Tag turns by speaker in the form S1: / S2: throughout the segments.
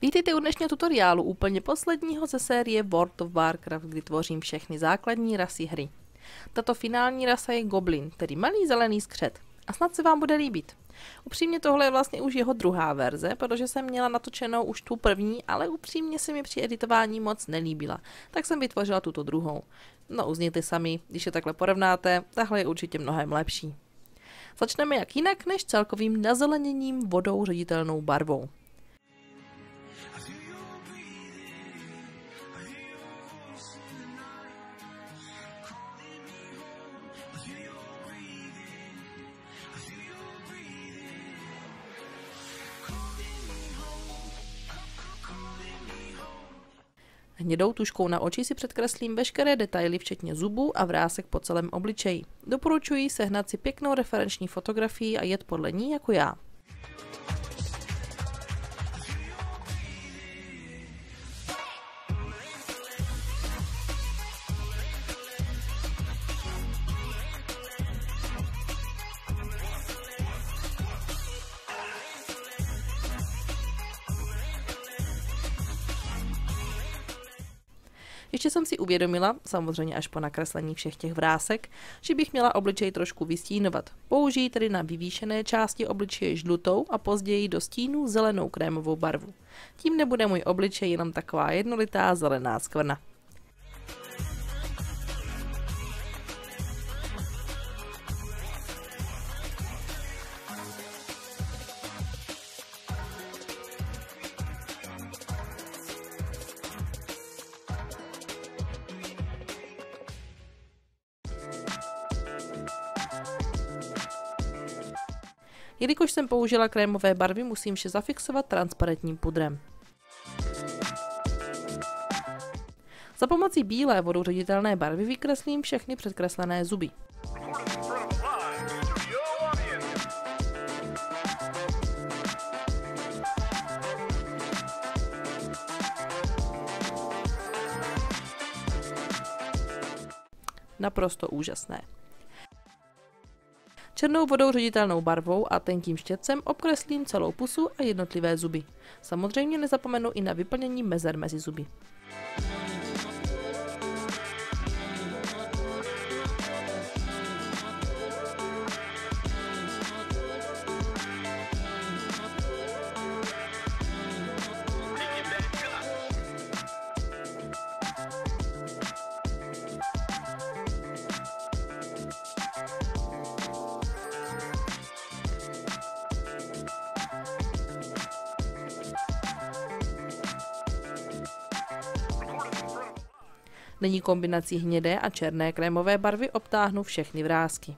S1: Vítejte u dnešního tutoriálu, úplně posledního ze série World of Warcraft, kdy tvořím všechny základní rasy hry. Tato finální rasa je Goblin, tedy malý zelený skřet. A snad se vám bude líbit. Upřímně tohle je vlastně už jeho druhá verze, protože jsem měla natočenou už tu první, ale upřímně se mi při editování moc nelíbila, tak jsem vytvořila tuto druhou. No uzněte sami, když je takhle porovnáte, tahle je určitě mnohem lepší. Začneme jak jinak než celkovým nazeleněním vodou ředitelnou barvou. Hnědou tužkou na oči si předkreslím veškeré detaily, včetně zubů a vrásek po celém obličeji. Doporučuji sehnat si pěknou referenční fotografii a jet podle ní jako já. Ještě jsem si uvědomila, samozřejmě až po nakreslení všech těch vrásek, že bych měla obličej trošku vystínovat. Použiji tedy na vyvýšené části obličeje žlutou a později do stínu zelenou krémovou barvu. Tím nebude můj obličej jenom taková jednolitá zelená skvrna. Jelikož jsem použila krémové barvy, musím vše zafixovat transparentním pudrem. Za pomocí bílé vodou ředitelné barvy vykreslím všechny předkreslené zuby. Naprosto úžasné. Černou vodou ředitelnou barvou a tenkým štětcem obkreslím celou pusu a jednotlivé zuby. Samozřejmě nezapomenu i na vyplnění mezer mezi zuby. Nyní kombinací hnědé a černé krémové barvy obtáhnu všechny vrásky.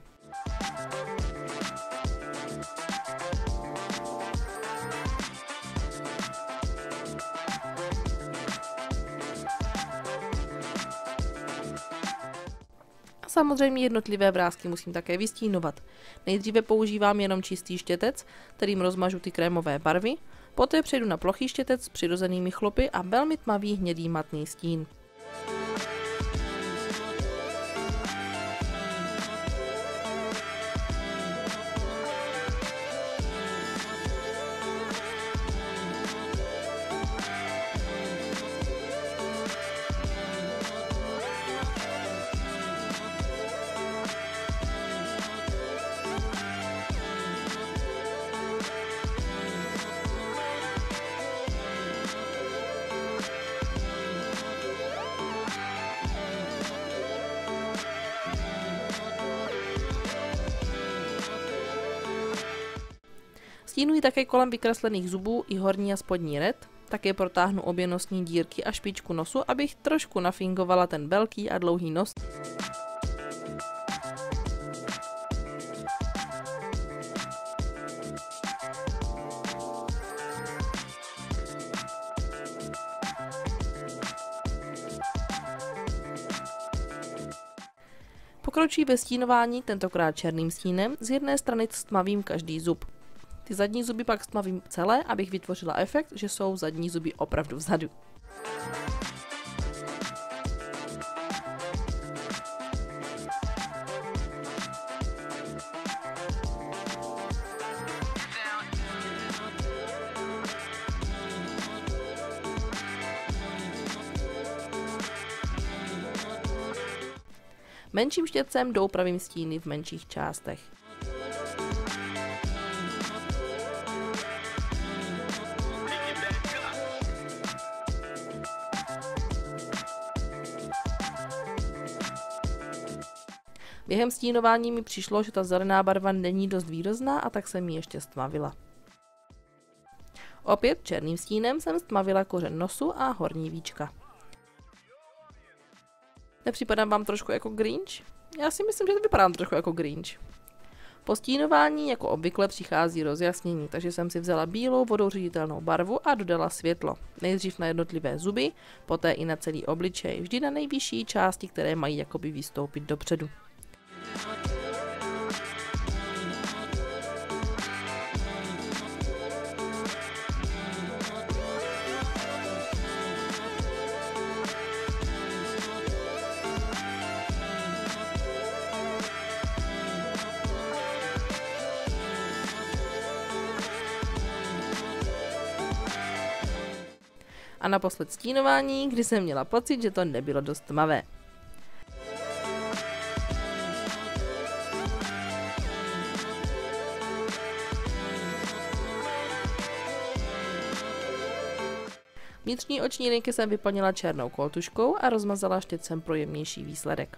S1: A samozřejmě jednotlivé vrásky musím také vystínovat. Nejdříve používám jenom čistý štětec, kterým rozmažu ty krémové barvy, poté přejdu na plochý štětec s přirozenými chlopy a velmi tmavý hnědý matný stín. Stínuji také kolem vykreslených zubů i horní a spodní red, také protáhnu obě nosní dírky a špičku nosu, abych trošku nafingovala ten velký a dlouhý nos. Pokročí ve stínování, tentokrát černým stínem, z jedné strany stmavím každý zub. Ty zadní zuby pak stmavím celé, abych vytvořila efekt, že jsou zadní zuby opravdu vzadu. Menším štětcem doupravím stíny v menších částech. Během stínování mi přišlo, že ta zelená barva není dost výrazná, a tak jsem ji ještě stmavila. Opět černým stínem jsem stmavila kořen nosu a horní víčka. Nepřipadám vám trošku jako Grinch? Já si myslím, že to vypadám trošku jako Grinch. Po stínování jako obvykle přichází rozjasnění, takže jsem si vzala bílou vodou ředitelnou barvu a dodala světlo. Nejdřív na jednotlivé zuby, poté i na celý obličej, vždy na nejvyšší části, které mají jakoby vystoupit dopředu. A naposled stínování, kdy jsem měla pocit, že to nebylo dost tmavé. Vnitřní oční linky jsem vyplnila černou koltuškou a rozmazala štětcem pro jemnější výsledek.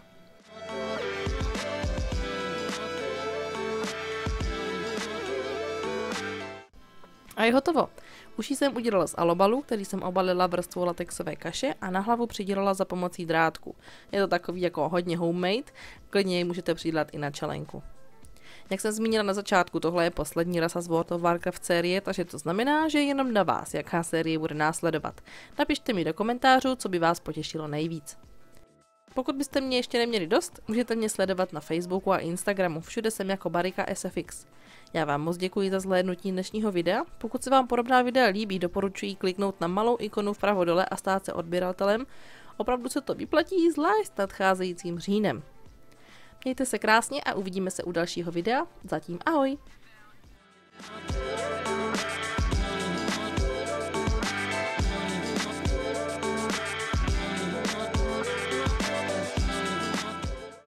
S1: A je hotovo. Uši jsem udělala z alobalu, který jsem obalila vrstvou latexové kaše a na hlavu přidělala za pomocí drátku. Je to takový jako hodně homemade, klidně ji můžete přidělat i na čelenku. Jak jsem zmínila na začátku, tohle je poslední rasa z World of Warcraft série, takže to znamená, že je jenom na vás, jaká série bude následovat. Napište mi do komentářů, co by vás potěšilo nejvíc. Pokud byste mě ještě neměli dost, můžete mě sledovat na Facebooku a Instagramu, všude jsem jako Barika SFX. Já vám moc děkuji za zhlédnutí dnešního videa. Pokud se vám podobná videa líbí, doporučuji kliknout na malou ikonu vpravo dole a stát se odběratelem. Opravdu se to vyplatí, zvlášť s nadcházejícím říjnem. Mějte se krásně a uvidíme se u dalšího videa. Zatím ahoj!